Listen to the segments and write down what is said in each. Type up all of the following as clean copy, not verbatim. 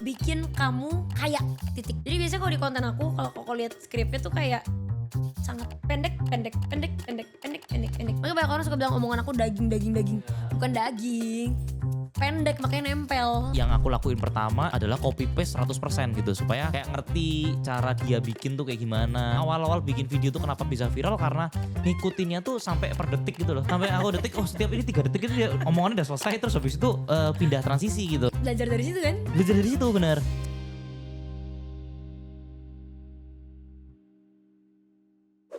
bikin kamu kaya, titik. Jadi biasanya kalau di konten aku, kalau Koko lihat skripnya tuh kayak sangat pendek. Makanya banyak orang suka bilang omongan aku daging. Bukan daging, pendek makanya nempel. Yang aku lakuin pertama adalah copy paste 100% gitu supaya kayak ngerti cara dia bikin tuh kayak gimana. Awal-awal bikin video tuh kenapa bisa viral karena ngikutinnya tuh sampai per detik gitu loh. Sampai aku detik, oh setiap ini 3 detik itu dia omongannya udah selesai, terus habis itu pindah transisi gitu. Belajar dari situ kan. Belajar dari situ bener.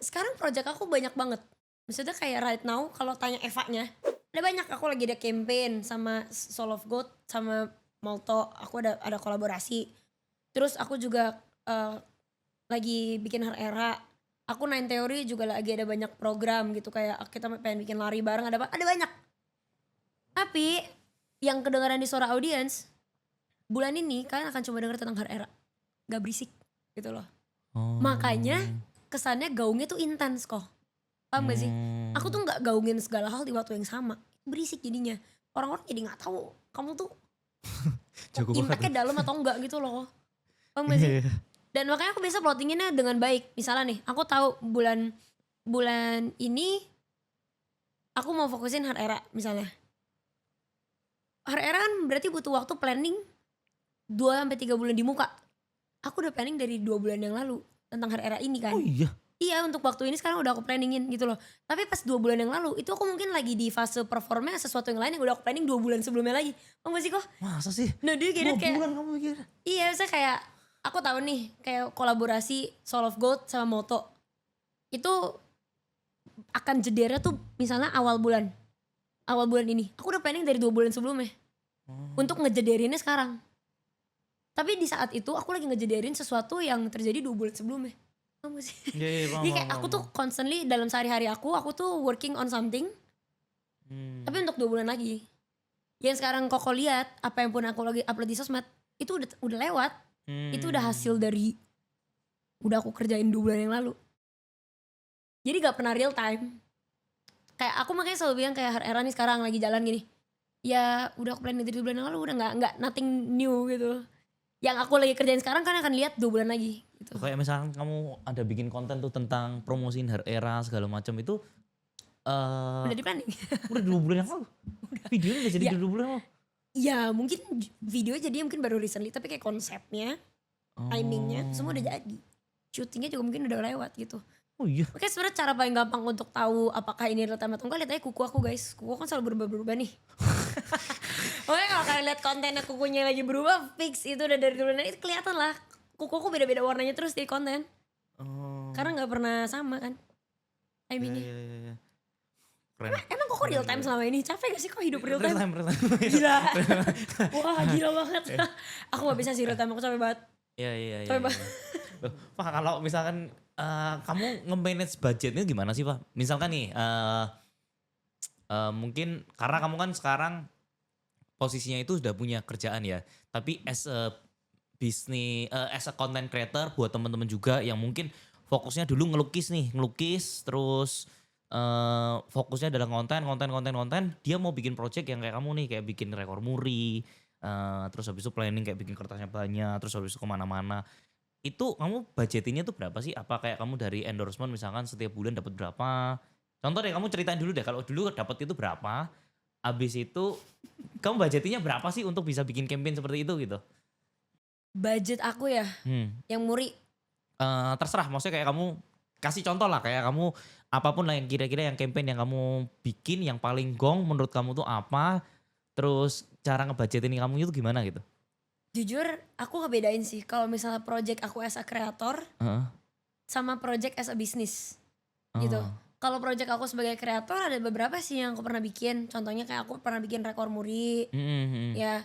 Sekarang project aku banyak banget. Maksudnya kayak right now kalau tanya Eva-nya, ada banyak. Aku lagi ada campaign sama Soul of God sama Molto. Aku ada kolaborasi. Terus aku juga lagi bikin Her Era. Aku Nine Theory juga lagi ada banyak program gitu, kayak kita pengen bikin lari bareng, ada banyak. Tapi yang kedengaran di suara audiens bulan ini kalian akan coba denger tentang Her Era. Gak berisik gitu loh. Oh. Makanya kesannya gaungnya tuh intens kok. Paham gak sih? Aku tuh gak gaungin segala hal di waktu yang sama. Berisik jadinya. Orang-orang jadi gak tahu kamu tuh Jago impactnya dalam atau enggak gitu loh. Paham gak sih? Dan makanya aku biasa plottinginnya dengan baik. Misalnya nih, aku tahu bulan ini aku mau fokusin Her Era misalnya. Her Era kan berarti butuh waktu planning 2-3 bulan di muka. Aku udah planning dari 2 bulan yang lalu tentang Her Era ini kan. Oh iya? Iya, untuk waktu ini sekarang udah aku planningin gitu loh. Tapi pas 2 bulan yang lalu itu aku mungkin lagi di fase performnya sesuatu yang lain yang udah aku planning 2 bulan sebelumnya lagi. Paham gak sih kok? Masa sih? Nah dia 2 kayak bulan kamu mikir? iya, misalnya kayak aku tahu nih kayak kolaborasi Soul of God sama Moto. Itu akan jedernya tuh misalnya awal bulan ini. Aku udah planning dari 2 bulan sebelumnya. Untuk ngejederinnya sekarang. Tapi di saat itu aku lagi ngejederin sesuatu yang terjadi 2 bulan sebelumnya. Paham gak sih? Iya, Jadi kayak aku tuh constantly dalam sehari-hari aku tuh working on something. Tapi untuk 2 bulan lagi. Yang sekarang Koko lihat, apa yang pun aku lagi upload di sosmed, itu udah lewat. Itu udah hasil dari udah aku kerjain 2 bulan yang lalu. Jadi gak pernah real time. Kayak aku makanya selalu bilang kayak Her Era nih sekarang lagi jalan gini. Ya udah aku planning dari 2 bulan yang lalu, udah gak nothing new gitu. Yang aku lagi kerjain sekarang kan akan lihat 2 bulan lagi gitu. Kayak misalkan kamu ada bikin konten tuh tentang promosiin Her Era segala macam itu Udah di planning. udah 2 bulan yang lalu. Videonya udah jadi Ya. 2 bulan yang lalu. Ya mungkin video jadi mungkin baru recently, tapi kayak konsepnya, timingnya semua udah jadi. Syutingnya juga mungkin udah lewat gitu. Oh iya. Makanya sebenarnya cara paling gampang untuk tahu apakah ini real time atau enggak, lihat aja kuku aku guys. Kuku kan selalu berubah-berubah nih. Oke, kalau kalian lihat kontennya kukunya lagi berubah, fix itu udah dari dulu, itu kelihatan lah. Kuku aku beda-beda warnanya terus di konten. Oh. Karena nggak pernah sama kan timingnya. Iya. Keren. Emang kok real time selama ini? Capek gak sih kok hidup real Real time? time. Gila. Wah gila banget. Aku gak bisa sih real time, aku capek banget. Iya. Capek banget. Loh, Pak, kalau misalkan kamu nge-manage budgetnya gimana sih, Pak? Misalkan nih mungkin karena kamu kan sekarang posisinya itu sudah punya kerjaan ya. Tapi as a bisnis, as a content creator buat teman-teman juga yang mungkin fokusnya dulu ngelukis terus fokusnya adalah konten, dia mau bikin project yang kayak kamu nih, kayak bikin rekor muri, terus habis itu planning kayak bikin kertasnya banyak, terus habis itu kemana-mana. Itu kamu budgetinnya tuh berapa sih? Apa kayak kamu dari endorsement misalkan setiap bulan dapat berapa? Contoh deh, kamu ceritain dulu deh, kalau dulu dapat itu berapa? Abis itu kamu budgetinnya berapa sih untuk bisa bikin campaign seperti itu gitu? Budget aku ya, yang muri. Terserah, maksudnya kayak kamu kasih contoh lah, kayak kamu apapun lah yang kira-kira yang campaign yang kamu bikin yang paling gong menurut kamu tuh apa, terus cara ngebudgetin kamu itu gimana gitu? Jujur aku ngebedain sih kalau misalnya project aku as a creator Heeh. sama project as a business Oh. gitu. Kalau project aku sebagai kreator ada beberapa sih yang aku pernah bikin. Contohnya kayak aku pernah bikin rekor muri. Ya,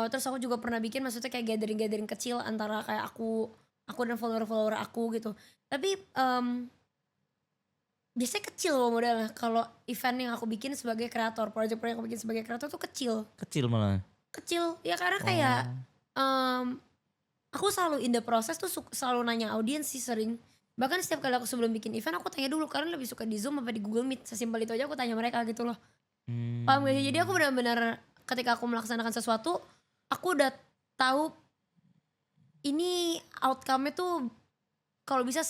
terus aku juga pernah bikin maksudnya kayak gathering kecil antara kayak aku dan follower aku gitu. Tapi biasanya kecil loh modalnya. Kalau event yang aku bikin sebagai kreator, project yang aku bikin sebagai kreator tuh kecil. Kecil malah. Kecil ya karena kayak aku selalu in the process tuh selalu nanya audiens sih sering. Bahkan setiap kali aku sebelum bikin event aku tanya dulu, karena lebih suka di Zoom apa di Google Meet. Sesimpel itu aja aku tanya mereka gitu loh. Paham gak sih? Jadi aku benar-benar ketika aku melaksanakan sesuatu, aku udah tahu ini outcome-nya tuh kalau bisa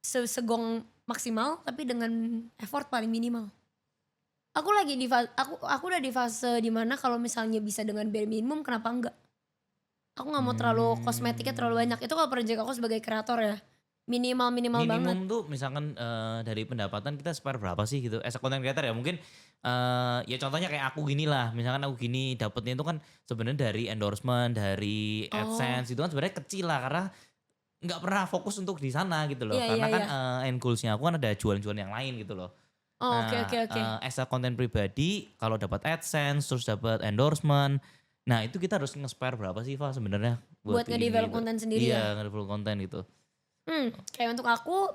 segong maksimal tapi dengan effort paling minimal. Aku lagi di aku udah di fase dimana kalau misalnya bisa dengan bare minimum kenapa enggak? Aku nggak mau terlalu kosmetiknya terlalu Mmm. banyak. Itu kalau project aku sebagai kreator ya. Minimal banget. Minimum tuh misalkan, dari pendapatan kita spare berapa sih gitu? As a content creator ya mungkin, ya contohnya kayak aku gini lah, misalkan aku gini dapetnya itu kan sebenarnya dari endorsement, dari Oh, AdSense itu kan sebenarnya kecil lah karena nggak pernah fokus untuk di sana gitu loh. iya iya Karena kan, iya. end goals-nya aku kan ada jualan-jualan yang lain gitu loh. Oh, oke Nah, oke oke. as a content pribadi kalau dapat AdSense terus dapat endorsement, nah itu kita harus nge-spare berapa sih Va sebenarnya buat Buat ini nge-develop gitu? konten sendiri ya? Iya, nge-develop konten gitu. Kayak untuk aku,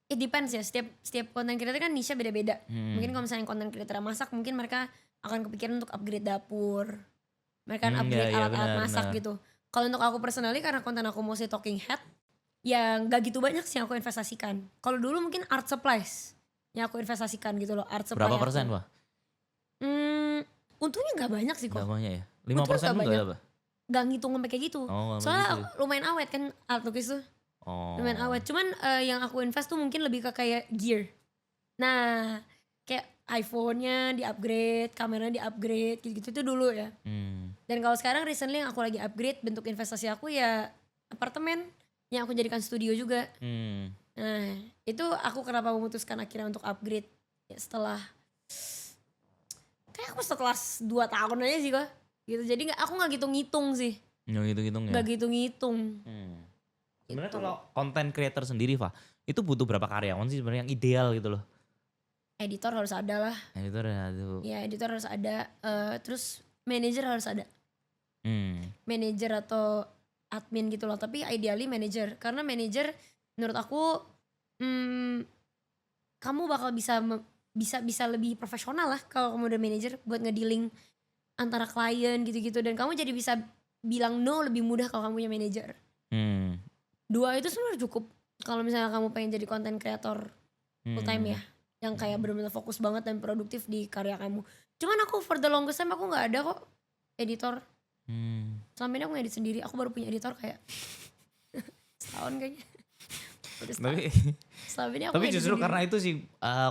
it depends ya, setiap setiap content creator kan niche beda-beda. Mungkin Mhm. kalau misalnya content creator masak, mungkin mereka akan kepikiran untuk upgrade dapur, mereka kan Iya upgrade iya, alat-alat benar masak benar. gitu. Kalau untuk aku personally karena konten aku mostly talking head, ya nggak gitu banyak sih yang aku investasikan. Kalau dulu mungkin art supplies yang aku investasikan gitu loh, art Berapa supply persen, aku. Wah? Mmm, untungnya nggak banyak sih Nggak kok, banyak ya? lima untungnya persen nggak pun nggak banyak, apa? nggak ngitung sampai kayak gitu. Oh, nggak begitu Soalnya ya? lumayan awet kan art lukis tuh, lumayan Oh. awet. Cuman, yang aku invest tuh mungkin lebih ke kayak gear. Nah, kayak iPhone-nya di-upgrade, kameranya di-upgrade, gitu-gitu tuh dulu ya. Mmm. Dan kalau sekarang recently yang aku lagi upgrade bentuk investasi aku ya apartemen yang aku jadikan studio juga. Mmm. Nah, itu aku kenapa memutuskan akhirnya untuk upgrade ya setelah kayak aku setelah 2 tahun aja sih kok. Gitu. Jadi aku nggak ngitung-ngitung sih, Nggak ngitung-ngitung ya? nggak ngitung-ngitung Mmm. Sebenarnya gitu. kalau content creator sendiri, Fa, itu butuh berapa karyawan sih sebenarnya yang ideal gitu loh? Editor harus ada lah, Editor ya itu. ya editor harus ada, terus manajer harus ada. Mmm. Manajer atau admin gitu loh, tapi ideally manajer. Karena manajer menurut aku, mmm, kamu bakal bisa lebih profesional lah kalau kamu udah manajer buat nge-dealing antara klien gitu-gitu dan kamu jadi bisa bilang no lebih mudah kalau kamu punya manajer. Mmm. 2 itu sebenarnya cukup kalau misalnya kamu pengen jadi content creator full time Mmm. ya, yang kayak Mhm. bener-bener fokus banget dan produktif di karya kamu. Cuman aku for the longest time aku nggak ada kok editor. Mmm. Selama ini aku ngedit sendiri, aku baru punya editor kayak setahun kayaknya. Udah setahun. Tapi Selama ini aku tapi ngedit justru sendiri. karena itu sih,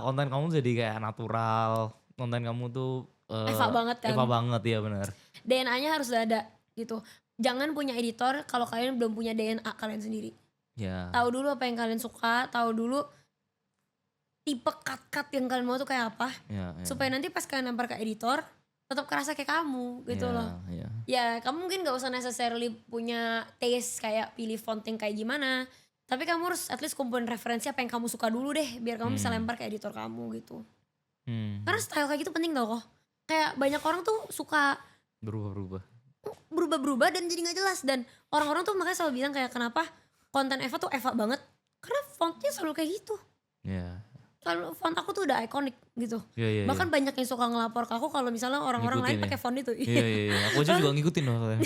konten kamu jadi kayak natural, konten kamu tuh, Eva banget kan. Eva banget, iya bener. DNA-nya harus udah ada gitu. Jangan punya editor kalau kalian belum punya DNA kalian sendiri. Ya, Tahu dulu apa yang kalian suka, tahu dulu tipe cut-cut yang kalian mau tuh kayak apa, ya ya. supaya nanti pas kalian lempar ke editor tetap kerasa kayak kamu gitu loh. Iya. Ya kamu mungkin gak usah necessarily punya taste kayak pilih font yang kayak gimana, tapi kamu harus at least kumpulin referensi apa yang kamu suka dulu deh biar kamu bisa Mmm. lempar ke editor kamu gitu. Mmm. Karena style kayak gitu penting tau kok. Kayak banyak orang tuh suka Berubah-berubah. berubah-berubah dan jadi nggak jelas dan orang-orang tuh makanya selalu bilang kayak kenapa konten Eva tuh Eva banget karena fontnya selalu kayak gitu, Iya. selalu font aku tuh udah ikonik gitu, Iya iya iya. bahkan banyak yang suka ngelapor ke aku kalau misalnya orang-orang lain Ngikutin ya? pakai font itu. Iya iya iya. Aku aja juga ngikutin loh soalnya.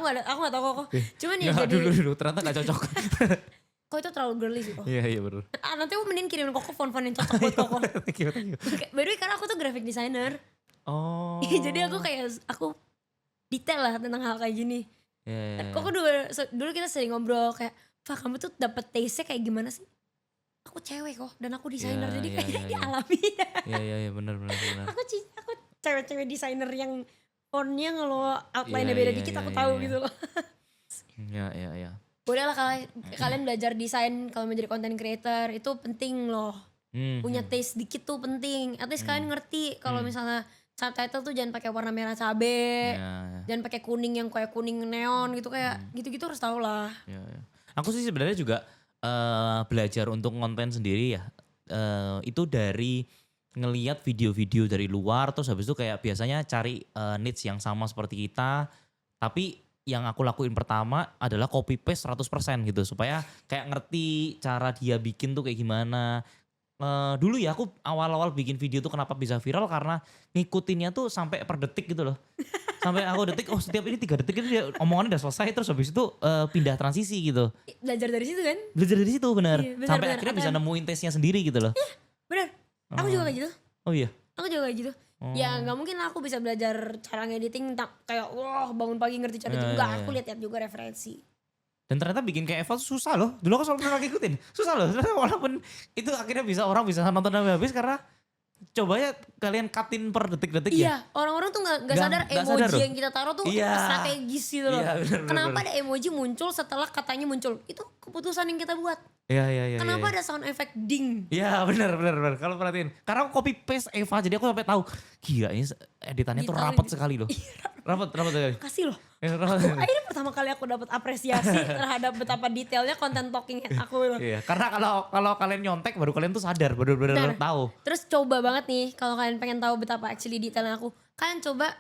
Waduh, aku nggak tahu kok, cuman ya Ya jadi dulu ternyata gak cocok. kok itu terlalu girly sih kok. Iya iya bener. Nanti aku mending kirimin koko font-font yang cocok buat koko. Thank you thank you. By the way karena aku tuh graphic designer. Oh. Jadi aku detail lah tentang hal kayak gini. Iya iya iya. Koko dulu kita sering ngobrol kayak, "Pak kamu tuh dapet taste-nya kayak gimana sih?" Aku cewek kok dan aku desainer Iya jadi iya kayak iya iya. dialami. Iya iya iya, bener bener bener. Aku cewek-cewek desainer yang fontnya kalau outline-nya Iya beda iya dikit iya aku iya tahu iya. gitu loh. Iya iya iya. Udahlah kalian belajar desain kalau menjadi content creator itu penting loh. Punya Mhm. taste dikit tuh penting. At least kalian ngerti kalau Hmm. misalnya subtitle tuh jangan pakai warna merah cabe, Iya iya. jangan pakai kuning yang kayak kuning neon gitu kayak gitu-gitu harus tahu lah. Iya iya. Aku sih sebenarnya juga, belajar untuk konten sendiri ya, itu dari ngelihat video-video dari luar terus habis itu kayak biasanya cari, niche yang sama seperti kita, tapi yang aku lakuin pertama adalah copy paste 100% gitu supaya kayak ngerti cara dia bikin tuh kayak gimana. Dulu ya aku awal-awal bikin video tuh kenapa bisa viral karena ngikutinnya tuh sampai per detik gitu loh. Sampai aku detik, oh setiap ini 3 detik itu dia omongannya udah selesai terus habis itu, pindah transisi gitu. Belajar dari situ kan? Belajar dari situ bener, Iya, benar, sampai benar. akhirnya bisa nemuin taste-nya sendiri gitu loh. Bener, aku Oh. juga kayak gitu. Oh iya? Aku juga kayak gitu. Ya Oh. nggak mungkin lah aku bisa belajar cara ngediting kayak wah bangun pagi ngerti cara itu. Iya, Enggak, iya, aku iya. lihat-lihat juga referensi. Dan ternyata bikin kayak Eva tuh susah loh. Dulu aku selalu pernah ngikutin. Susah loh. Ternyata walaupun itu akhirnya orang bisa nonton sampai habis karena cobanya kalian cutin per detik-detik ya. Iya, orang-orang tuh nggak sadar Nggak sadar emoji loh. yang kita taruh tuh Iya. strategis gitu loh. Iya benar benar Kenapa benar. ada emoji muncul setelah katanya muncul? Itu keputusan yang kita buat. Iya iya iya. Iya, Kenapa iya. ada sound effect ding? Iya benar benar benar. Kalau perhatiin. Karena aku copy paste Eva jadi aku sampai tahu. Gila ini editannya tuh Detailnya rapat sekali loh. Rapat rapat sekali. Kasih loh. Rapat. Akhirnya pertama kali aku dapat apresiasi terhadap betapa detailnya konten talking head aku loh. Iya, karena kalau kalian nyontek baru kalian tuh sadar, bener-bener Nah, tahu. Terus coba banget nih kalau kalian pengen tahu betapa actually detailnya aku, kalian coba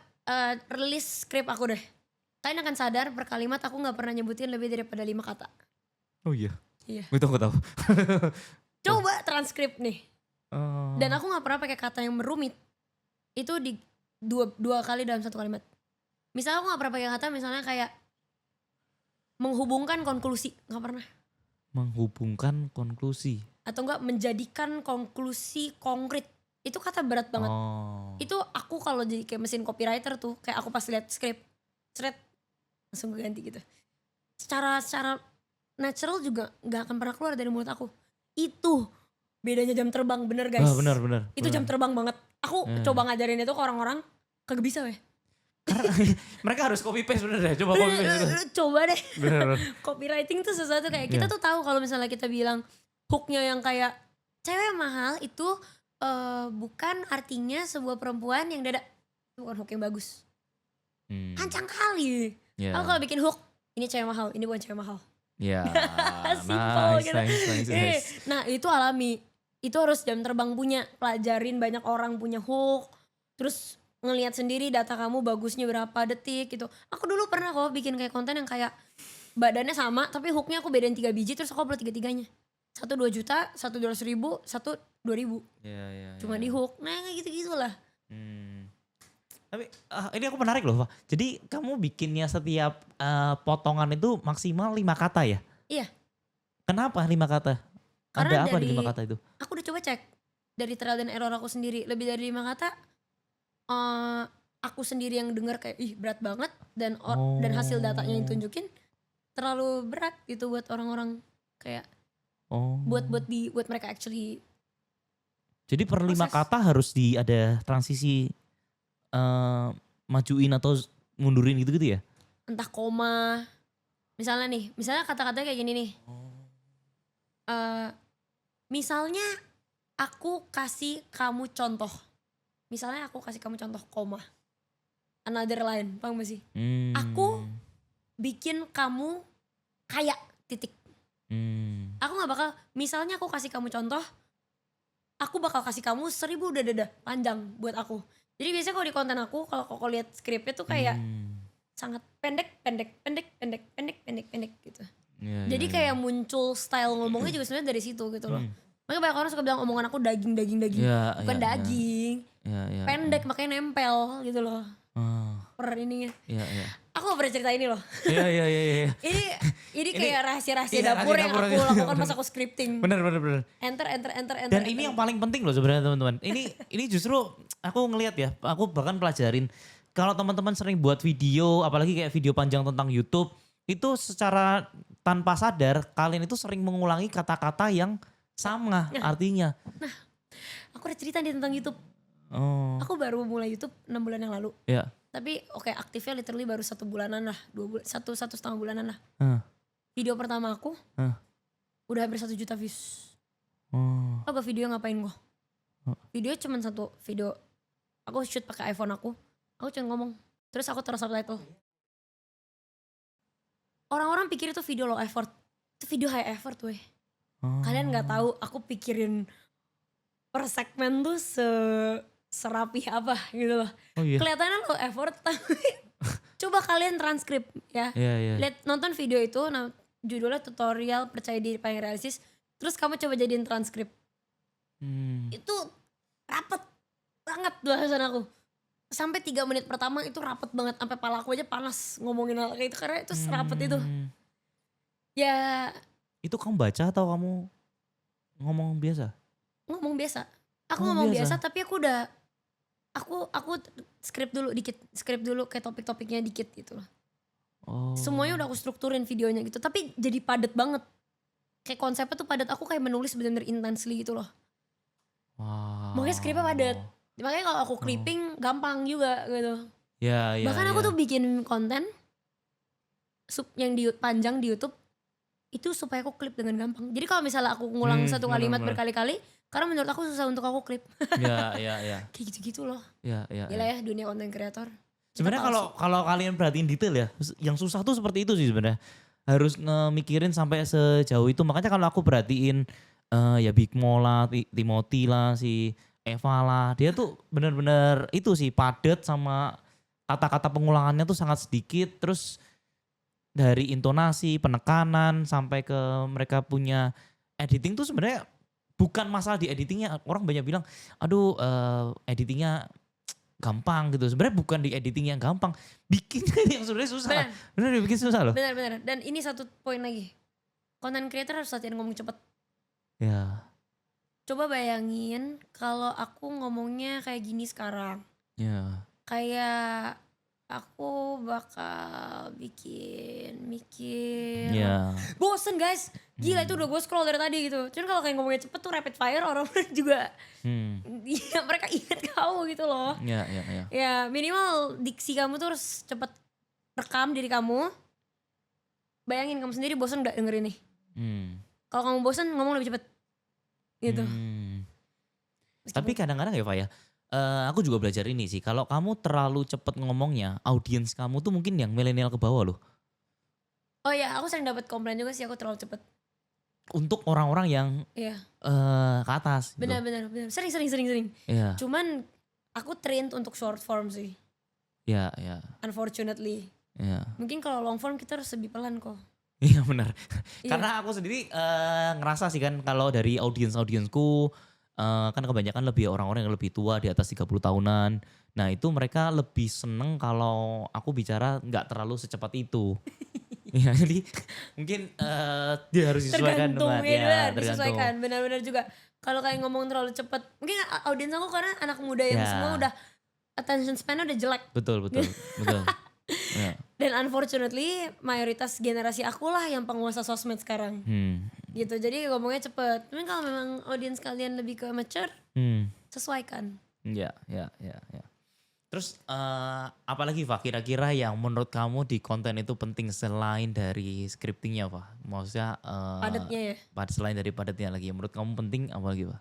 rilis skrip aku deh. Kalian akan sadar per kalimat aku nggak pernah nyebutin lebih daripada 5 kata. Oh iya. Iya. Itu aku tahu. Coba transkrip nih. Oh. Dan aku nggak pernah pakai kata yang merumit. Itu di dua kali dalam satu kalimat. Misalnya aku nggak pernah pakai kata misalnya kayak menghubungkan konklusi, nggak pernah. Menghubungkan konklusi. Atau enggak menjadikan konklusi konkret. Itu kata berat banget. Oh. Itu aku kalau jadi kayak mesin copywriter tuh, kayak aku pas lihat skrip, seret langsung gue ganti gitu. Secara natural juga nggak akan pernah keluar dari mulut aku. Itu bedanya jam terbang, bener guys. Ah, benar benar. Itu jam terbang banget. Aku coba ngajarin itu ke orang-orang, kagak bisa weh. Karena mereka harus copy paste bener deh. Coba copy paste. Lu coba deh. Bener bener. Copywriting tuh sesuatu kayak kita Iya. tuh tahu kalau misalnya kita bilang hooknya yang kayak cewek mahal itu bukan artinya sebuah perempuan yang dada, itu bukan hook yang bagus. Hancang kali. Iya. Aku kalau bikin hook, ini cewek mahal, ini bukan cewek mahal. Iya. Simple Nice, gitu. nice. Nah itu alami. Itu harus jam terbang punya. Pelajarin banyak orang punya hook. Terus ngelihat sendiri data kamu bagusnya berapa detik gitu. Aku dulu pernah kok bikin kayak konten yang kayak badannya sama tapi hooknya aku bedain 3 biji terus aku upload 3-3-nya. 1 2 juta, 1 200.000, 1 2.000. Iya, iya. Cuma di hook. Nah kayak gitu-gitu lah. Tapi ini aku menarik loh, Pak. Jadi kamu bikinnya setiap potongan itu maksimal 5 kata ya? Iya. Kenapa 5 kata? Karena Ada apa di dari- 5 kata itu? Aku udah coba cek dari trial dan error aku sendiri. Lebih dari 5 kata aku sendiri yang dengar kayak ih berat banget dan dan hasil datanya yang tunjukin terlalu berat gitu buat orang-orang kayak Oh. buat mereka actually Jadi per 5 proses. kata harus ada transisi majuin atau mundurin gitu-gitu ya? entah koma. Misalnya kata-katanya kayak gini nih. Misalnya aku kasih kamu contoh. Misalnya aku kasih kamu contoh koma. Another line, paham gak sih? Aku bikin kamu kaya, titik. Aku gak bakal, misalnya aku kasih kamu contoh, aku bakal kasih kamu 1000 dada panjang buat aku. Jadi biasanya kalau di konten aku, kalau koko lihat skripnya tuh kayak sangat pendek gitu. Iya, Jadi iya, kayak muncul style ngomongnya juga sebenarnya dari situ gitu loh. Makanya banyak orang suka bilang omongan aku daging. Iya, Bukan iya, daging. iya, iya, Pendek makanya nempel gitu loh. Ah, Per ininya. iya, iya. Aku gak pernah cerita ini loh. Iya, iya, iya, iya. Ini kayak rahasia-rahasia iya, dapur yang rahasia aku dapur. lakukan pas aku scripting. Bener, bener, bener. Enter. Dan ini yang paling penting loh sebenarnya teman-teman. Ini justru aku ngelihat ya, aku bahkan pelajarin kalau teman-teman sering buat video, apalagi kayak video panjang tentang YouTube, itu secara tanpa sadar kalian itu sering mengulangi kata-kata yang sama artinya. Aku udah cerita nih tentang YouTube. Oh, Aku baru mulai YouTube 6 bulan yang lalu. ya. Tapi oke, aktifnya literally baru 1 bulanan lah. 2 bulan, 1,5 bulanan lah. Hah. Video pertama aku Hah. udah hampir 1 juta views. Oh, Tau gak video ngapain gue? Oh. Video cuman satu video. Aku shoot pakai iPhone aku. Aku cuma ngomong. Terus aku taruh subtitle. Orang-orang pikir itu video low effort. Itu video high effort weh. oh. Kalian gak tahu aku pikirin per segmen tuh serapi apa gitu loh. Oh iya. Kelihatannya low effort tapi coba kalian transkrip ya. Iya, iya. Lihat nonton video itu judulnya tutorial percaya diri paling realistis. Terus kamu coba jadiin transkrip. Itu rapet banget bahasan aku. Sampai 3 menit pertama itu rapet banget. Sampai pala aku aja panas ngomongin hal kayak itu. Karena itu serapet itu. Ya Itu kamu baca atau kamu ngomong biasa? ngomong biasa. Aku Ngomong ngomong biasa biasa? tapi aku udah aku script dulu kayak topik-topiknya dikit gitu loh. Oh. Semuanya udah aku strukturin videonya gitu, tapi jadi padat banget. Kayak konsepnya tuh padat, aku kayak menulis bener-bener intensely gitu loh. Makanya skripnya padat. Wow. Makanya kalau aku Oh. clipping gampang juga gitu. Ya, ya, Bahkan aku ya. tuh bikin konten yang panjang di YouTube itu supaya aku klip dengan gampang. Jadi kalau misalnya aku ngulang satu Bener, kalimat bener. berkali-kali, karena menurut aku susah untuk aku klip. Ya, ya, ya. Kayak gitu-gitu loh. Ya, ya, Gila ya. ya dunia konten kreator. Kita Sebenarnya kalau palsu. kalau kalian perhatiin detail ya, yang susah tuh seperti itu sih sebenarnya. Harus ngemikirin sampai sejauh itu. Makanya kalau aku perhatiin ya Big Mo lah, Timothy lah, si Eva lah, dia tuh bener-bener itu sih padat sama kata-kata pengulangannya tuh sangat sedikit. Terus dari intonasi, penekanan sampai ke mereka punya editing tuh sebenarnya bukan masalah di editingnya. Orang banyak bilang, aduh editingnya gampang gitu. Sebenarnya bukan di editing yang gampang, bikinnya yang sebenarnya susah. Benar, Bener dibikin susah loh. benar. Dan ini satu poin lagi. Konten creator harus latihan ngomong cepet. Ya, Coba bayangin kalau aku ngomongnya kayak gini sekarang. ya, Kayak aku bakal mikir. ya. Bosen guys. Gila itu udah gue scroll dari tadi gitu. Cuman kalau kayak ngomongnya cepet tuh rapid fire orang-orang juga Hmm. ya, mereka ingat kamu gitu loh. Ya, ya, ya. Ya minimal diksi kamu tuh harus cepet rekam diri kamu. Bayangin kamu sendiri bosen gak dengerin nih. Hmm. Kalau kamu bosen ngomong lebih cepet. Gitu. Tapi kadang-kadang ya Pak ya, aku juga belajar ini sih. Kalau kamu terlalu cepet ngomongnya, audiens kamu tuh mungkin yang milenial ke bawah loh. Oh iya aku sering dapat komplain juga sih aku terlalu cepet. Untuk orang-orang yang Iya ke atas. Gitu. benar. Sering. Iya, Cuman aku trained untuk short form sih. iya, iya, Unfortunately. iya. Mungkin kalau long form kita harus lebih pelan kok. Iya benar. Iya. Karena aku sendiri ngerasa sih kan kalau dari audiensku kan kebanyakan lebih orang-orang yang lebih tua di atas 30 tahunan. Nah itu mereka lebih seneng kalau aku bicara nggak terlalu secepat itu. Iya jadi mungkin dia harus disesuaikan Tergantung dengan ya, benar, tergantung. disesuaikan benar-benar juga. Kalau kayak ngomong terlalu cepet, mungkin audiens aku karena anak muda yang Ya. semua udah attention span udah jelek. Betul. Ya. Dan unfortunately mayoritas generasi aku lah yang penguasa sosmed sekarang. Gitu, jadi ngomongnya cepet. Tapi kalau memang audiens kalian lebih ke mature, sesuaikan. Ya. Terus apalagi Pak kira-kira yang menurut kamu di konten itu penting selain dari scriptingnya Pak? Maksudnya Padatnya ya. selain dari padatnya lagi, menurut kamu penting apa lagi Pak?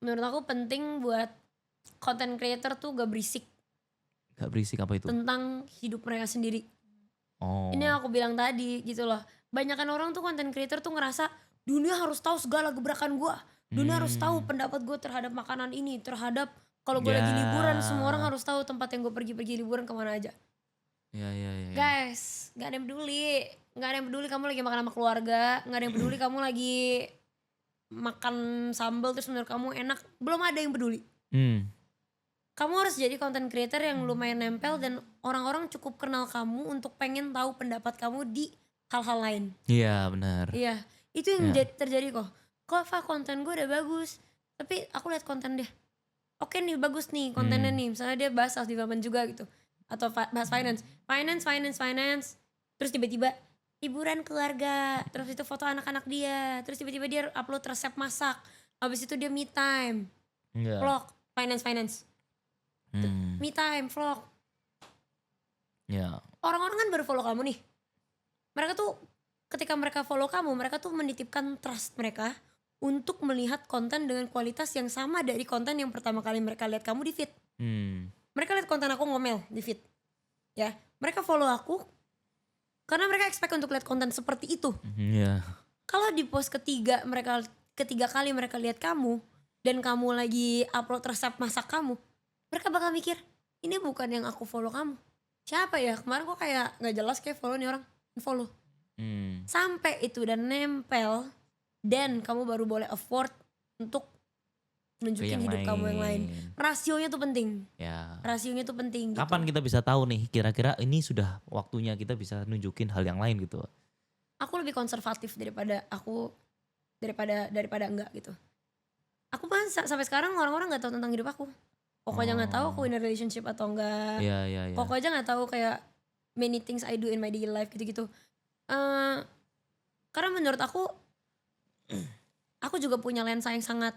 Menurut aku penting buat content creator tuh gak berisik Gak berisik apa itu? tentang hidup mereka sendiri. Oh. Ini yang aku bilang tadi gitu loh. Banyakan orang tuh content creator tuh ngerasa dunia harus tahu segala gebrakan gue. Dunia harus tahu pendapat gue terhadap makanan ini, terhadap kalau gue lagi liburan semua orang harus tahu tempat yang gue pergi liburan kemana aja. Ya. Guys, gak ada yang peduli. Gak ada yang peduli kamu lagi makan sama keluarga. Gak ada yang peduli kamu lagi makan sambal terus menurut kamu enak. Belum ada yang peduli. Kamu harus jadi content creator yang lumayan nempel dan orang-orang cukup kenal kamu untuk pengen tahu pendapat kamu di hal-hal lain. Iya benar. Iya, itu yang terjadi kok. Kok Fa konten gue udah bagus, tapi aku lihat konten deh. Oke nih bagus nih kontennya nih, misalnya dia bahas self development juga gitu. Atau bahas finance. Terus tiba-tiba liburan keluarga, terus itu foto anak-anak dia. Terus tiba-tiba dia upload resep masak. Habis itu dia me time, Iya. vlog, finance. Me time, vlog. Ya. Orang-orang kan baru follow kamu nih. Mereka tuh ketika mereka follow kamu, mereka tuh menitipkan trust mereka untuk melihat konten dengan kualitas yang sama dari konten yang pertama kali mereka lihat kamu di feed. Mereka lihat konten aku ngomel di feed. Ya, mereka follow aku karena mereka expect untuk lihat konten seperti itu. Iya. Kalau di post ketiga kali mereka lihat kamu dan kamu lagi upload resep masak kamu, mereka bakal mikir, ini bukan yang aku follow kamu. Siapa ya? Kemarin kok kayak gak jelas kayak follow nih orang. Follow. Sampai itu dan nempel. Dan kamu baru boleh afford untuk nunjukin hidup kamu yang lain. Rasionya tuh penting. Ya. Rasionya tuh penting gitu. Kapan kita bisa tahu nih kira-kira ini sudah waktunya kita bisa nunjukin hal yang lain gitu? Aku lebih konservatif daripada enggak gitu. Aku kan sampai sekarang orang-orang gak tahu tentang hidup aku. Koko aja nggak tahu Oh. aku in a relationship atau enggak. Iya, iya, iya. Koko aja nggak tahu kayak many things I do in my daily life gitu-gitu. Eh, karena menurut aku juga punya lensa yang sangat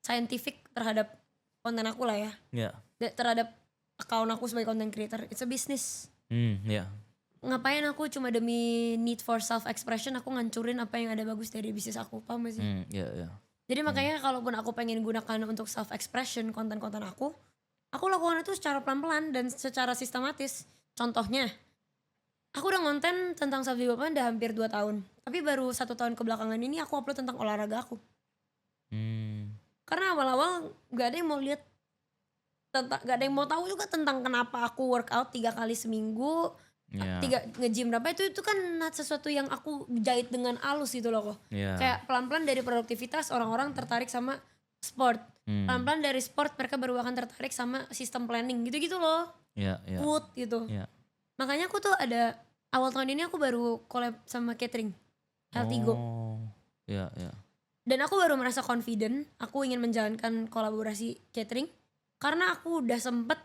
scientific terhadap konten aku lah ya. Iya. Terhadap account aku sebagai content creator. It's a business. Iya. Ngapain aku cuma demi need for self expression aku ngancurin apa yang ada bagus dari bisnis aku, paham gak sih? Iya, iya. Jadi makanya kalaupun aku pengen gunakan untuk self expression konten-konten aku lakukan itu secara pelan-pelan dan secara sistematis. Contohnya, aku udah ngonten tentang self development udah hampir 2 tahun. Tapi baru 1 tahun kebelakangan ini aku upload tentang olahraga aku. Karena awal-awal gak ada yang mau lihat gak ada yang mau tahu juga tentang kenapa aku workout 3 kali seminggu, Iya. nge-gym berapa itu kan sesuatu yang aku jahit dengan halus gitu loh kok. Iya. Kayak pelan-pelan dari produktivitas orang-orang tertarik sama sport. Pelan-pelan dari sport mereka baru akan tertarik sama sistem planning gitu-gitu loh. Iya, iya. Food gitu. Iya. Makanya aku tuh ada awal tahun ini aku baru collab sama catering Healthy Go. Oh. Iya, iya. Dan aku baru merasa confident aku ingin menjalankan kolaborasi catering karena aku udah sempet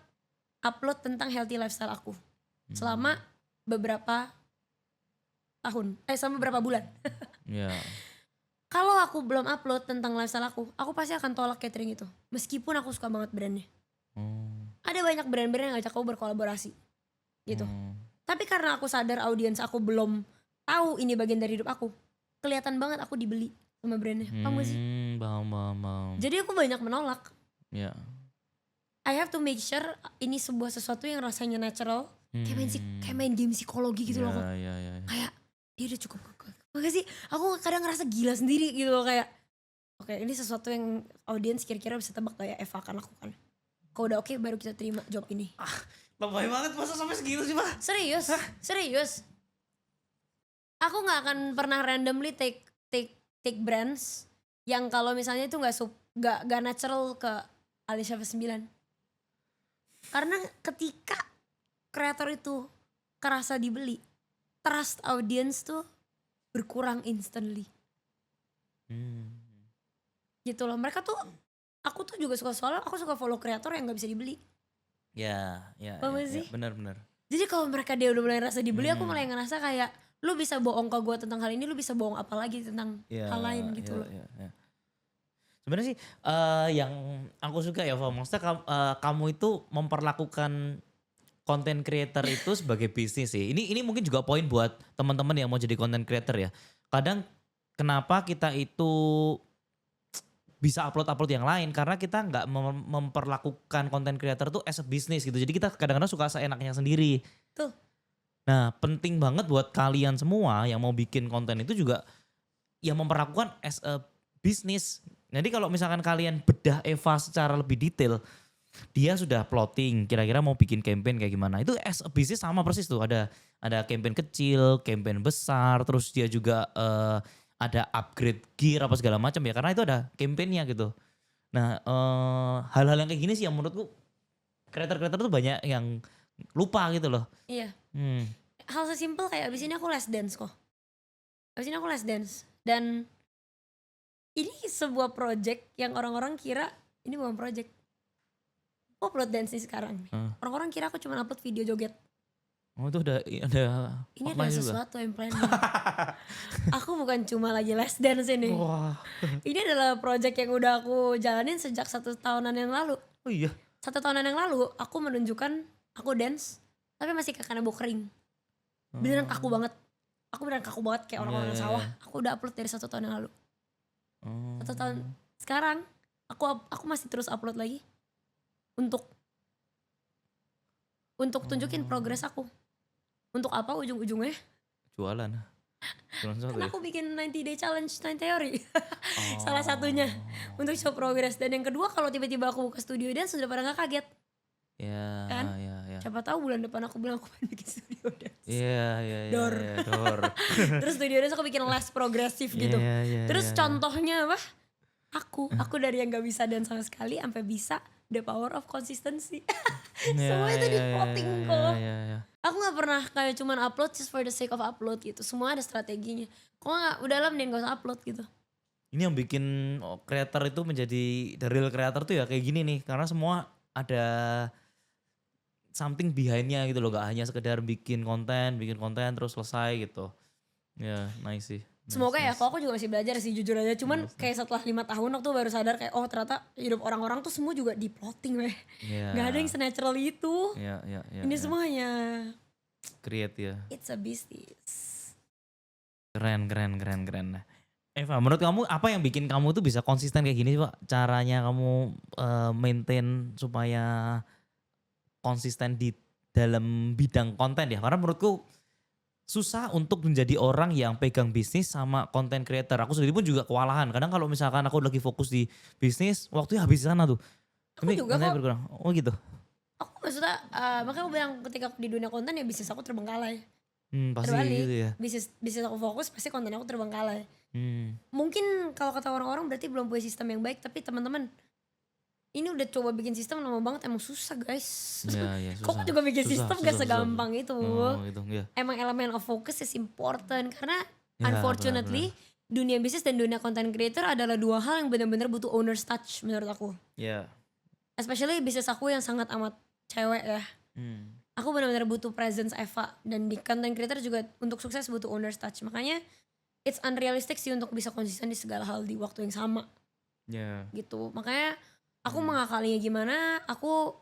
upload tentang healthy lifestyle aku selama beberapa tahun, selama beberapa bulan. Iya. Kalau aku belum upload tentang lifestyle aku pasti akan tolak catering itu. Meskipun aku suka banget brandnya. Ada banyak brand-brand yang ngajak aku berkolaborasi gitu. Tapi karena aku sadar audiens aku belum tahu ini bagian dari hidup aku, kelihatan banget aku dibeli sama brandnya. Paham gak sih? Paham. Jadi aku banyak menolak. Iya. I have to make sure ini sebuah sesuatu yang rasanya natural. Kayak main game psikologi gitu loh kok. Iya, iya. Kayak dia udah cukup. Makanya sih aku kadang ngerasa gila sendiri gitu loh kayak oke, ini sesuatu yang audiens kira-kira bisa tebak kayak Eva akan lakukan. Kalau udah oke baru kita terima job ini. Lebay banget masa sampai segitu sih, Pak? Serius. Aku nggak akan pernah randomly take brands yang kalau misalnya itu nggak natural ke Alicia V9. Karena ketika kreator itu kerasa dibeli, trust audience tuh berkurang instantly. Gitu loh. Mereka tuh, aku tuh juga suka soalnya aku suka follow kreator yang nggak bisa dibeli. Ya. Paham gak sih? Benar. Jadi kalau mereka dia udah mulai rasa dibeli, aku mulai ngerasa kayak lu bisa bohong ke gue tentang hal ini, lu bisa bohong apa lagi tentang hal lain gitu loh. Iya. Sebenarnya sih yang aku suka ya, Fam, maksudnya kamu itu memperlakukan content creator itu sebagai bisnis sih. Ini mungkin juga poin buat teman-teman yang mau jadi content creator ya. Kadang kenapa kita itu bisa upload yang lain karena kita nggak memperlakukan content creator tuh as a business gitu. Jadi kita kadang-kadang suka seenaknya sendiri. Tuh. Nah, penting banget buat kalian semua yang mau bikin konten itu juga yang memperlakukan as a business. Jadi kalau misalkan kalian bedah Eva secara lebih detail, dia sudah plotting kira-kira mau bikin campaign kayak gimana. Itu as a business sama persis tuh. Ada campaign kecil, campaign besar, terus dia juga ada upgrade gear apa segala macam ya, karena itu ada campaignnya gitu. Nah, hal-hal yang kayak gini sih yang menurutku kreator-kreator tuh banyak yang lupa gitu loh. Iya. Hal sesimpel kayak abis ini aku les dance kok. Dan ini sebuah project yang orang-orang kira ini bukan project. Aku upload dance nih sekarang. Orang-orang kira aku cuma upload video joget. Oh, itu ada Ini makna ada juga. sesuatu yang planning. Aku bukan cuma lagi les dance ini. Wah. Ini adalah project yang udah aku jalanin sejak 1 tahunan yang lalu. Oh iya. 1 tahunan yang lalu aku menunjukkan aku dance tapi masih kayak bau kering. Beneran kaku banget. Aku beneran kaku banget kayak orang-orang sawah. Aku udah upload dari 1 tahun yang lalu. 1 tahun sekarang aku masih terus upload lagi untuk tunjukin progres aku. Untuk apa ujung-ujungnya? Jualan sesuatu Kan ya? aku bikin 90 day challenge 9 theory. Salah satunya untuk show progress. Dan yang kedua kalau tiba-tiba aku buka studio dance sudah pada gak kaget. Ya, Kan? ya. Siapa tahu bulan depan aku bilang aku pengen bikin studio dance. Iya. Dor. Dor. Terus studio dance aku bikin les progresif gitu. Iya, Terus contohnya apa? Aku dari yang gak bisa dance sama sekali sampai bisa the power of consistency. Semua itu di plotting kok. Iya. Aku gak pernah kayak cuman upload just for the sake of upload gitu. Semua ada strateginya. Kok gak udah lah mending gak usah upload gitu. Ini yang bikin kreator itu menjadi the real kreator tuh ya kayak gini nih. Karena semua ada something behind-nya gitu loh, gak hanya sekedar bikin konten terus selesai gitu. Ya, nice sih. Semoga ya, Nice. kalau aku juga masih belajar sih jujur aja. Cuman Nice. kayak setelah 5 tahun aku tuh baru sadar kayak oh ternyata hidup orang-orang tuh semua juga diplotting weh. Ya. Gak ada yang senatural itu. Ya, Ini semua hanya create ya. it's a business. Keren. Nah, Eva, menurut kamu apa yang bikin kamu tuh bisa konsisten kayak gini sih, Pak? Caranya kamu maintain supaya konsisten di dalam bidang konten ya? Karena menurutku susah untuk menjadi orang yang pegang bisnis sama content creator. Aku sendiri pun juga kewalahan. Kadang kalau misalkan aku lagi fokus di bisnis, waktunya habis di sana tuh. Aku juga katanya kok. berkurang. Oh gitu. Aku maksudnya makanya aku bilang ketika aku di dunia konten ya bisnis aku terbengkalai. Pasti Terbalik. gitu ya. Bisnis aku fokus pasti konten aku terbengkalai. Hmm. Mungkin kalau kata orang-orang berarti belum punya sistem yang baik, tapi teman-teman ini udah coba bikin sistem lama banget, emang susah guys. Ya, Kok susah. juga bikin Susah, sistem susah, gak susah. segampang itu. Oh gitu, ya. Emang elemen of focus is important karena Ya, unfortunately dunia bisnis dan dunia content creator adalah dua hal yang benar-benar butuh owner's touch menurut aku. Ya. Especially bisnis aku yang sangat amat cewek ya. Hmm. Aku benar-benar butuh presence Eva, dan di content creator juga untuk sukses butuh owner's touch. Makanya it's unrealistic sih untuk bisa konsisten di segala hal di waktu yang sama Ya. gitu. Makanya aku mengakalinya gimana, aku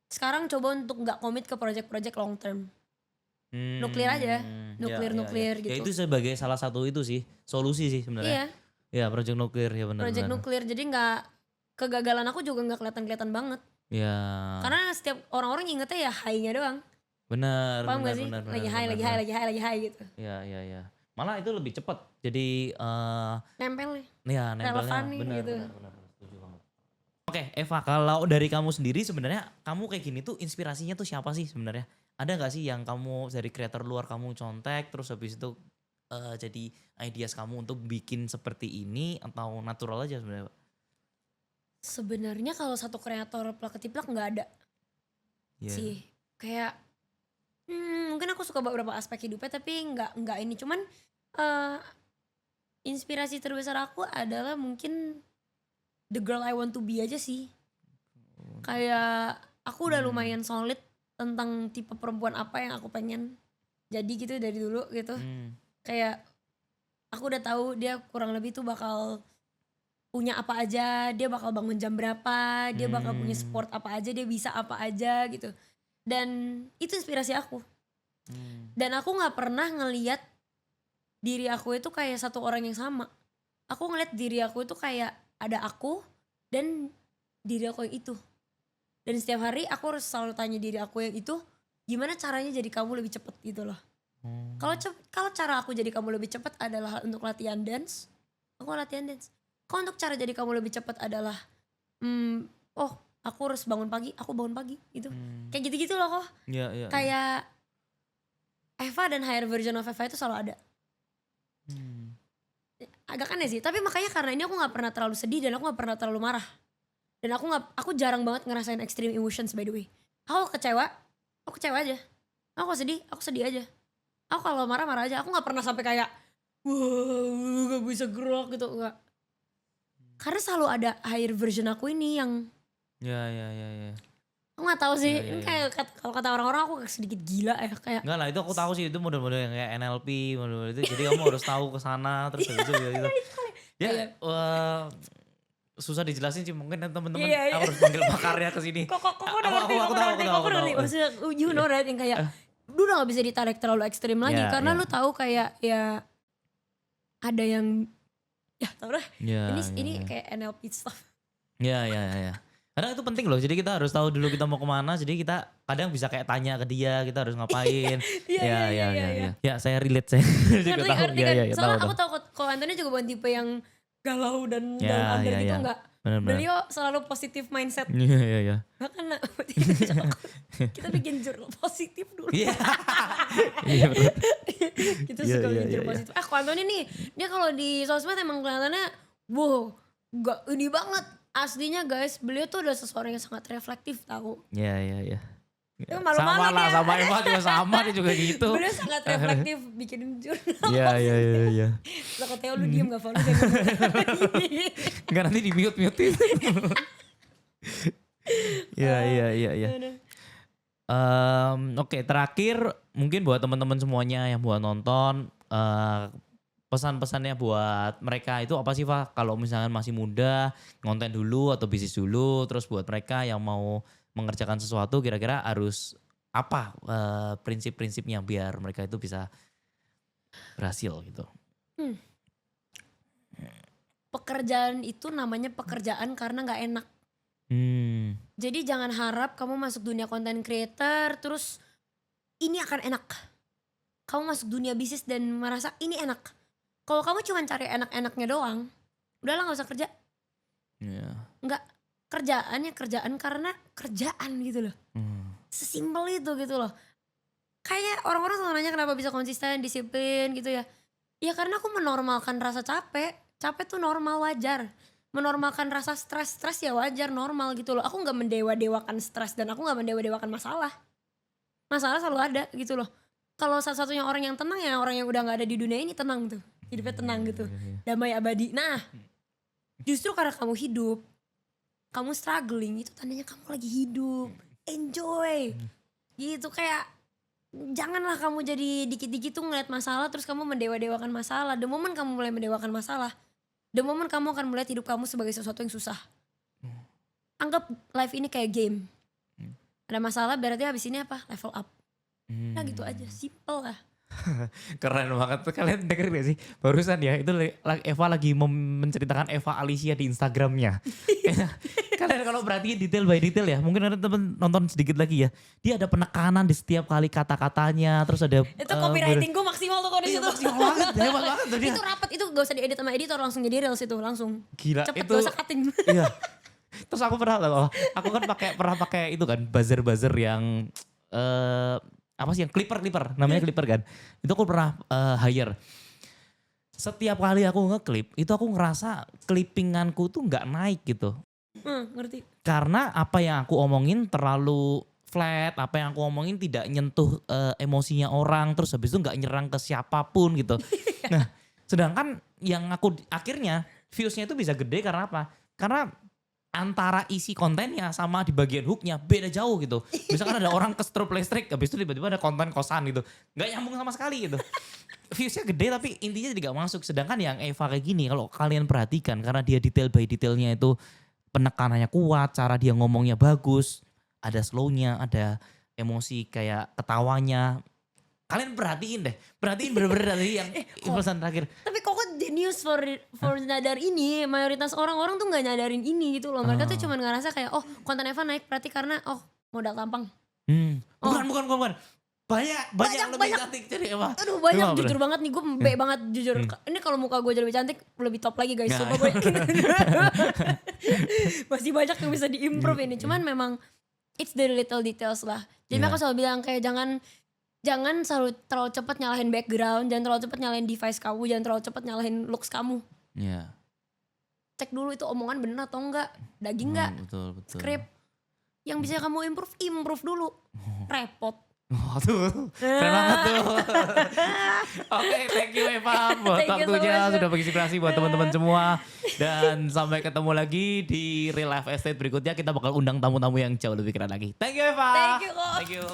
sekarang coba untuk gak komit ke project-project long term. Nuklir aja, nuklir Ya gitu. itu sebagai salah satu itu sih solusi sih Iya, sebenarnya. Ya project nuklir ya benar. project nuklir, jadi gak, kegagalan aku juga gak kelihatan-kelihatan banget. Ya. Karena setiap orang-orang ingetnya ya high-nya doang. Benar. Paham benar, gak sih? benar, Lagi benar, high, benar. lagi high gitu. Ya. Malah itu lebih cepat. Jadi Nempel nih. ya nempelnya Relevan nih, benar, gitu. benar. Setuju banget. Oke, Eva, kalau dari kamu sendiri sebenarnya kamu kayak gini tuh inspirasinya tuh siapa sih sebenarnya? Ada nggak sih yang kamu dari kreator luar kamu contek terus habis itu jadi ideas kamu untuk bikin seperti ini atau natural aja sebenarnya, Pak? Sebenarnya kalau satu kreator plak ketiplak nggak ada Iya. sih. Kayak mungkin aku suka beberapa aspek hidupnya tapi nggak ini. Cuman inspirasi terbesar aku adalah mungkin the girl I want to be aja sih. Kayak aku udah lumayan solid tentang tipe perempuan apa yang aku pengen jadi gitu dari dulu gitu. Kayak aku udah tahu dia kurang lebih tuh bakal punya apa aja, dia bakal bangun jam berapa, dia bakal punya sport apa aja, dia bisa apa aja gitu. Dan itu inspirasi aku. Dan aku gak pernah ngeliat diri aku itu kayak satu orang yang sama. Aku ngeliat diri aku itu kayak ada aku dan diri aku yang itu. Dan setiap hari aku harus selalu tanya diri aku yang itu, gimana caranya jadi kamu lebih cepet gitu loh. Kalau cara aku jadi kamu lebih cepet adalah untuk latihan dance, aku latihan dance. Kalau untuk cara jadi kamu lebih cepet adalah, oh aku harus bangun pagi, aku bangun pagi gitu. Kayak gitu-gitu loh kok. Iya. Kayak Eva dan higher version of Eva itu selalu ada. Agak aneh sih, tapi makanya karena ini aku gak pernah terlalu sedih dan aku gak pernah terlalu marah. Dan aku jarang banget ngerasain extreme emotions by the way. Aku kecewa aja. Aku sedih aja. Aku kalau marah aja. Aku gak pernah sampai kayak wah gak bisa gerak gitu, enggak. Karena selalu ada higher version aku ini yang Ya. aku gak tahu sih. Ya. Ini kayak kalau kata orang-orang aku sedikit gila ya kayak. Enggak lah, itu aku tahu sih, itu model-model yang kayak NLP, model-model itu. Jadi kamu harus tahu ke sana terus habis itu gitu. Ya, susah dijelasin sih, mungkin teman-teman Iya. aku harus panggil pakarnya ke sini. Kok udah ngerti, kok udah ngerti. Maksudnya you know right, yang kayak lu udah gak bisa ditarik terlalu ekstrim lagi. Ya, karena ya. lu tahu kayak ya ada yang ya tau lah. Ini kayak NLP stuff. Ya. Karena itu penting loh, jadi kita harus tahu dulu kita mau kemana, jadi kita kadang bisa kayak tanya ke dia, kita harus ngapain. Iya. Ya, saya relate, saya juga tahu. Ngerti kan? Ya, Soalnya tahu. aku tahu kalau Anthony juga bukan tipe yang galau dan Ya, down under gitu, ya. enggak. Benar. Beliau selalu positif mindset. Iya. Makanya kita bikin jurnal positif dulu. Iya. Iya betul. Kita Iya, suka iya, bikin jurnal iya. positif. Kalau Anthony nih, dia kalau di sosmed emang kelihatannya wow, gak ini banget. Aslinya guys, beliau tuh udah seseorang yang sangat reflektif tahu. Iya. Ya, malu-malu Sama lah, dia. sama Eva juga sama, dia juga gitu. Beliau sangat reflektif bikin jurnal. Iya. Lah kata Theo lu diem gak Val, lu jangan ngomong lagi. Enggak, nanti di mute-mutein. Iya. Oke, terakhir mungkin buat teman-teman semuanya yang buat nonton, pesan-pesannya buat mereka itu apa sih, Pak? Kalau misalkan masih muda, ngonten dulu atau bisnis dulu, terus buat mereka yang mau mengerjakan sesuatu kira-kira harus apa prinsip-prinsipnya biar mereka itu bisa berhasil gitu. Hmm, Pekerjaan itu namanya pekerjaan karena nggak enak. Jadi jangan harap kamu masuk dunia content creator terus ini akan enak. Kamu masuk dunia bisnis dan merasa ini enak. Kalau kamu cuma cari enak-enaknya doang, udahlah nggak usah kerja. Iya. Nggak, kerjaannya kerjaan karena kerjaan gitu loh. Sesimpel itu gitu loh. Kayak orang-orang selalu nanya kenapa bisa konsisten, disiplin gitu ya. Ya karena aku menormalkan rasa capek. Capek tuh normal, wajar. Menormalkan rasa stres ya wajar, normal gitu loh. Aku gak mendewa-dewakan stres dan aku gak mendewa-dewakan masalah. Masalah selalu ada gitu loh. Kalau satu-satunya orang yang tenang ya orang yang udah gak ada di dunia ini tenang tuh. Hidupnya tenang gitu. Damai abadi. Nah justru karena kamu hidup, kamu struggling, itu tandanya kamu lagi hidup. Enjoy. Gitu kayak janganlah kamu jadi dikit-dikit tuh ngeliat masalah terus kamu mendewa-dewakan masalah. The moment kamu mulai mendewakan masalah, the moment kamu akan melihat hidup kamu sebagai sesuatu yang susah. Anggap life ini kayak game. Ada masalah berarti habis ini apa? Level up. Nah gitu aja, simple lah. Keren banget tuh, kalian denger gak sih barusan ya itu Eva lagi menceritakan Eva Alicia di Instagramnya. Kalian kalau perhatiin detail by detail ya, mungkin ada temen nonton sedikit lagi ya, dia ada penekanan di setiap kali kata-katanya, terus ada Itu copywriting gue maksimal tuh kalau di situ. maksimal banget, hebat banget tuh dia. Itu rapat, itu gak usah diedit sama editor, langsung jadi reels itu langsung. Gila Cepet itu. gak usah cutting. Iya. Terus aku aku kan pernah pakai itu kan buzzer yang apa sih yang clipper namanya clipper kan. Itu aku pernah hire. Setiap kali aku ngeklip itu aku ngerasa clippinganku tuh nggak naik gitu. Ngerti. Karena apa yang aku omongin terlalu flat, apa yang aku omongin tidak nyentuh emosinya orang, terus habis itu nggak nyerang ke siapapun gitu. Nah, sedangkan yang aku akhirnya viewsnya itu bisa gede karena apa? Karena antara isi kontennya sama di bagian hooknya beda jauh gitu. Misalkan ada orang ke strobe listrik, habis itu tiba-tiba ada konten kosan gitu. Nggak nyambung sama sekali gitu. Viewsnya gede tapi intinya tidak masuk. Sedangkan yang Eva kayak gini kalau kalian perhatikan karena dia detail by detailnya itu penekanannya kuat, cara dia ngomongnya bagus, ada slownya, ada emosi kayak ketawanya. Kalian perhatiin bener-bener dari yang pesan terakhir. Tapi kok genius for nyadar ini, mayoritas orang-orang tuh nggak nyadarin ini gitu loh. Mereka tuh cuma ngerasa kayak oh konten Eva naik berarti karena modal tampang. Bukan. Banyak yang lebih cantik dari Eva. Aduh banyak, Emang jujur banget nih gue baik banget jujur. Ini kalau muka gue jadi lebih cantik lebih top lagi guys. Sumpah gue masih banyak yang bisa diimprove ini. Cuman memang it's the little details lah. Jadi aku selalu bilang kayak jangan selalu terlalu cepat nyalahin background, jangan terlalu cepat nyalahin device kamu, jangan terlalu cepat nyalahin looks kamu. Iya. Cek dulu itu omongan bener atau enggak, daging enggak, Betul. script. Yang bisa kamu improve dulu. Repot. Tuh, keren banget tuh. Oke, thank you Eva buat Thank you so waktunya, much. sudah berinspirasi buat teman-teman semua. Dan sampai ketemu lagi di Real Life Estate berikutnya, kita bakal undang tamu-tamu yang jauh lebih keren lagi. Thank you Eva. Thank you kok. Thank you.